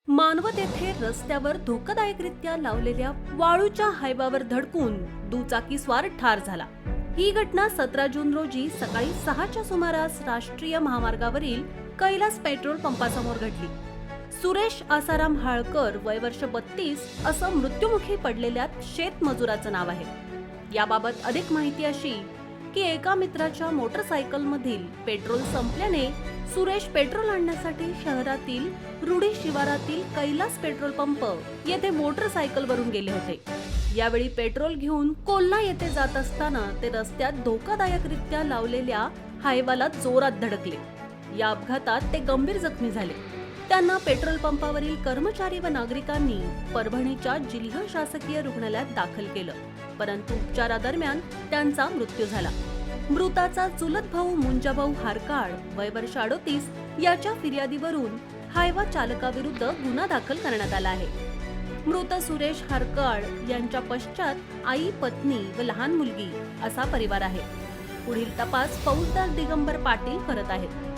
मानवत येथे रस्त्यावर धोकादायकरित्या लावलेल्या वाळूच्या हायवावर धडकून दुचाकीस्वार ठार झाला। ही घटना 17 जून रोजी सकाळी 6च्या सुमारास राष्ट्रीय महामार्गावरील कैलास पेट्रोल पंपासमोर घडली। सुरेश आसाराम हाळकर वय वर्ष 32 असं मृत्युमुखी पडलेल्या शेतमजुराचं नाव आहे। याबाबत अधिक माहिती अशी की एका मित्राच्या मोटरसायकलमधील पेट्रोल संपल्याने सुरेश पेट्रोल आणण्यासाठी शहरातील रुडी शिवारातील कैलास पेट्रोल पंप येथे मोटरसायकलवरून गेले होते। यावेळी पेट्रोल घेऊन कोल्हा येथे जात असताना ते रस्त्यात धोकादायकरित्या लावलेल्या हायवाला जोरात धडकले। या अपघातात ते गंभीर जखमी झाले। त्यांना पेट्रोल पंपावरील कर्मचारी व नागरिकांनी परभणीच्या जिल्हा शासकीय रुग्णालयात दाखल केलं, परंतु उपचारादरम्यान त्यांचा मृत्यू झाला। मृताचा चुलत भाऊ मुंजाभाऊ हारकाळ वय वर्ष 38 याच्या फिर्यादीवरून हायवा चालकाविरुद्ध गुन्हा दाखल करण्यात आला आहे। मृत सुरेश हारकाळ यांच्या पश्चात आई, पत्नी व लहान मुलगी असा परिवार आहे। पुढील तपास फौजदार दिगंबर पाटील करत आहेत।